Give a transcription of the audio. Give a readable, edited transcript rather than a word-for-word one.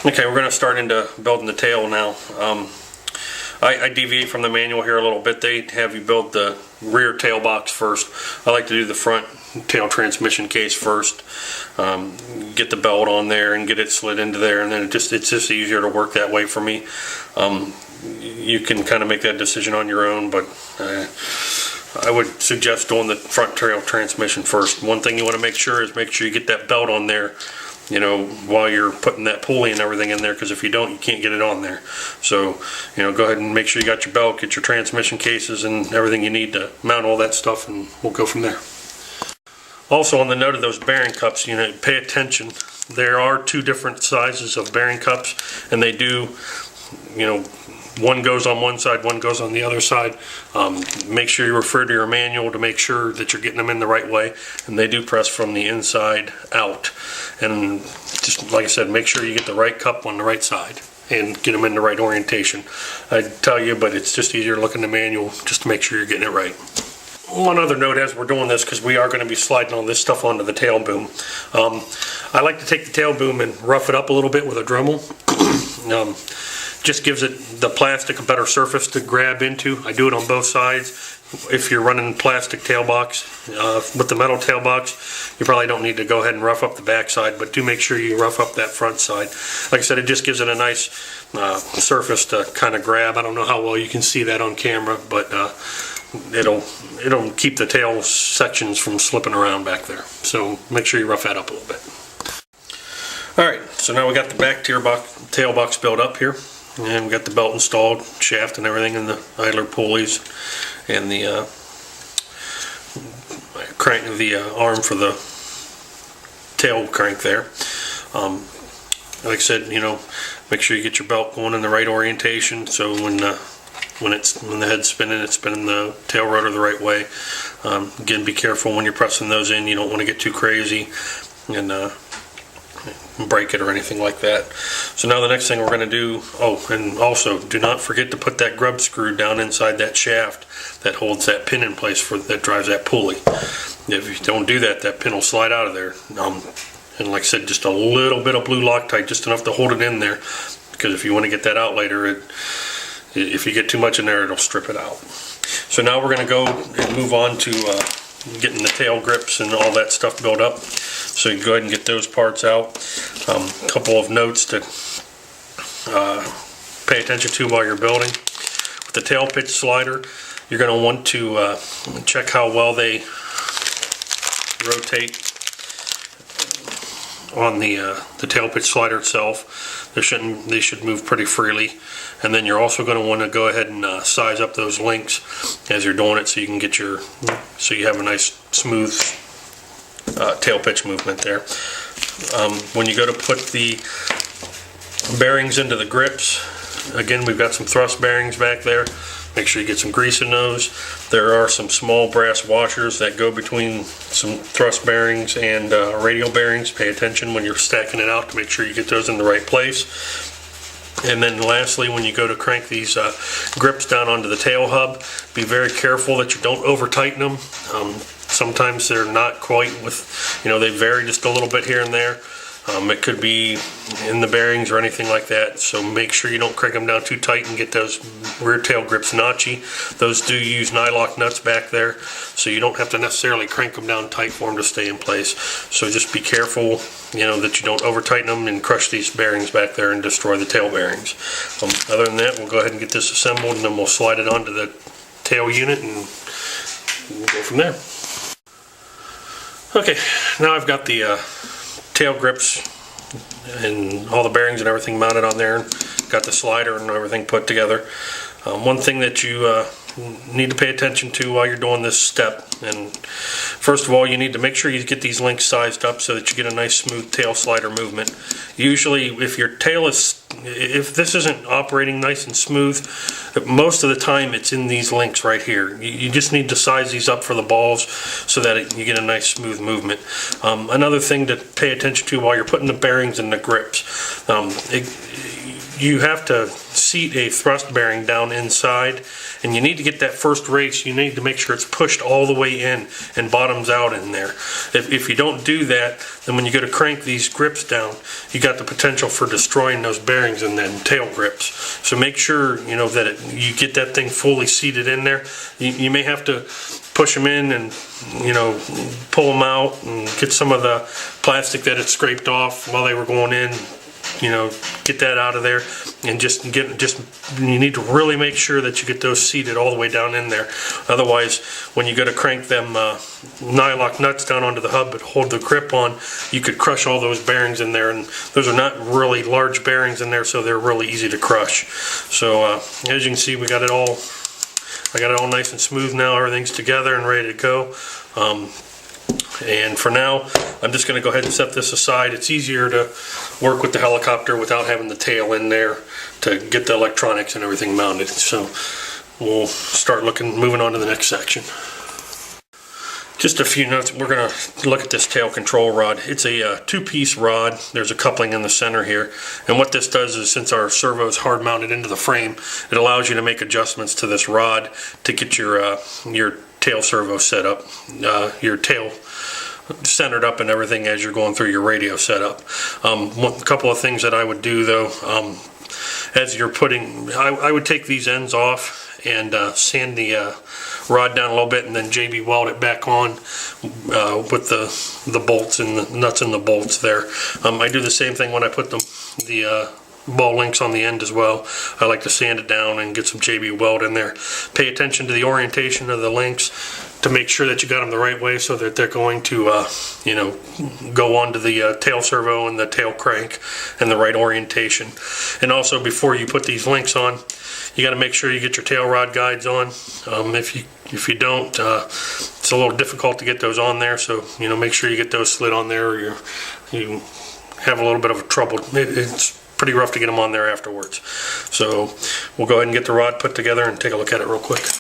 Okay, we're going to start into building the tail now. I deviate from the manual here a little bit. They have you build the rear tail box first. I like to do the front tail transmission case first. Get the belt on there and get it slid into there, and then it's just easier to work that way for me. You can kind of make that decision on your own, but I would suggest doing the front tail transmission first. One thing you want to make sure you get that belt on there, you know, while you're putting that pulley and everything in there, because if you don't, you can't get it on there. So, you know, go ahead and make sure you got your belt, get your transmission cases and everything you need to mount all that stuff, and we'll go from there. Also, on the note of those bearing cups, you know, pay attention. There are two different sizes of bearing cups, and they do, you know, one goes on one side, one goes on the other side. Make sure you refer to your manual to make sure that you're getting them in the right way, and they do press from the inside out. And just like I said, make sure you get the right cup on the right side and get them in the right orientation. I tell you, but it's just easier to look in the manual just to make sure you're getting it right. One other note as we're doing this, because we are going to be sliding all this stuff onto the tail boom. I like to take the tail boom and rough it up a little bit with a Dremel. Just gives it, the plastic, a better surface to grab into. I do it on both sides. If you're running plastic tail box, with the metal tail box, you probably don't need to go ahead and rough up the back side, but do make sure you rough up that front side. Like I said, it just gives it a nice surface to kind of grab. I don't know how well you can see that on camera, but it'll keep the tail sections from slipping around back there. So make sure you rough that up a little bit. Alright, so now we got the back tail box built up here. And we got the belt installed, shaft and everything, and the idler pulleys, and the crank, the arm for the tail crank there. Like I said, you know, make sure you get your belt going in the right orientation, so when the head's spinning, it's spinning the tail rotor the right way. Again, be careful when you're pressing those in. You don't want to get too crazy and break it or anything like that. So now the next thing we're going to do, and also do not forget to put that grub screw down inside that shaft that holds that pin in place that drives that pulley. If you don't do that, that pin will slide out of there. And like I said, just a little bit of blue Loctite, just enough to hold it in there, because if you want to get that out later, if you get too much in there, it'll strip it out. So now we're going to go and move on to getting the tail grips and all that stuff built up. So you can go ahead and get those parts out. A couple of notes to pay attention to while you're building. With the tail pitch slider, you're going to want to check how well they rotate on the tail pitch slider itself. They should move pretty freely. And then you're also going to want to go ahead and size up those links as you're doing it, so you can get so you have a nice smooth tail pitch movement there. When you go to put the bearings into the grips, again, we've got some thrust bearings back there. Make sure you get some grease in those. There are some small brass washers that go between some thrust bearings and radial bearings. Pay attention when you're stacking it out to make sure you get those in the right place. And then lastly, when you go to crank these grips down onto the tail hub, be very careful that you don't over tighten them. Sometimes they're not quite they vary just a little bit here and there. It could be in the bearings or anything like that, so make sure you don't crank them down too tight and get those rear tail grips notchy. Those do use nylock nuts back there, so you don't have to necessarily crank them down tight for them to stay in place. So just be careful, that you don't over tighten them and crush these bearings back there and destroy the tail bearings. Other than that, we'll go ahead and get this assembled, and then we'll slide it onto the tail unit and we'll go from there. Okay, now I've got the tail grips and all the bearings and everything mounted on there. Got the slider and everything put together. One thing that you need to pay attention to while you're doing this step, and first of all, you need to make sure you get these links sized up so that you get a nice smooth tail slider movement. Usually if this isn't operating nice and smooth, most of the time it's in these links right here. You just need to size these up for the balls so that you get a nice smooth movement. Another thing to pay attention to while you're putting the bearings in the grips, you have to seat a thrust bearing down inside, and you need to get that first race. You need to make sure it's pushed all the way in and bottoms out in there. If you don't do that, then when you go to crank these grips down, you got the potential for destroying those bearings and then tail grips. So make sure that you get that thing fully seated in there. You may have to push them in and pull them out and get some of the plastic that had scraped off while they were going in. Get that out of there, and you need to really make sure that you get those seated all the way down in there. Otherwise, when you go to crank them nylock nuts down onto the hub but hold the grip on, you could crush all those bearings in there, and those are not really large bearings in there, so they're really easy to crush. So as you can see, I got it all nice and smooth now. Everything's together and ready to go. And for now, I'm just going to go ahead and set this aside. It's easier to work with the helicopter without having the tail in there to get the electronics and everything mounted. So we'll start moving on to the next section. Just a few notes. We're going to look at this tail control rod. It's a two-piece rod. There's a coupling in the center here. And what this does is, since our servo is hard mounted into the frame, it allows you to make adjustments to this rod to get your tail servo set up, your tail centered up and everything as you're going through your radio setup. A couple of things that I would do though, as you're I would take these ends off and sand the rod down a little bit, and then JB weld it back on with the bolts and the nuts and the bolts there. I do the same thing when I put the ball links on the end as well. I like to sand it down and get some JB weld in there. Pay attention to the orientation of the links to make sure that you got them the right way, so that they're going to go onto the tail servo and the tail crank in the right orientation. And also, before you put these links on, you got to make sure you get your tail rod guides on. If you don't, it's a little difficult to get those on there, so make sure you get those slid on there, or you have a little bit of trouble. It's pretty rough to get them on there afterwards. So we'll go ahead and get the rod put together and take a look at it real quick.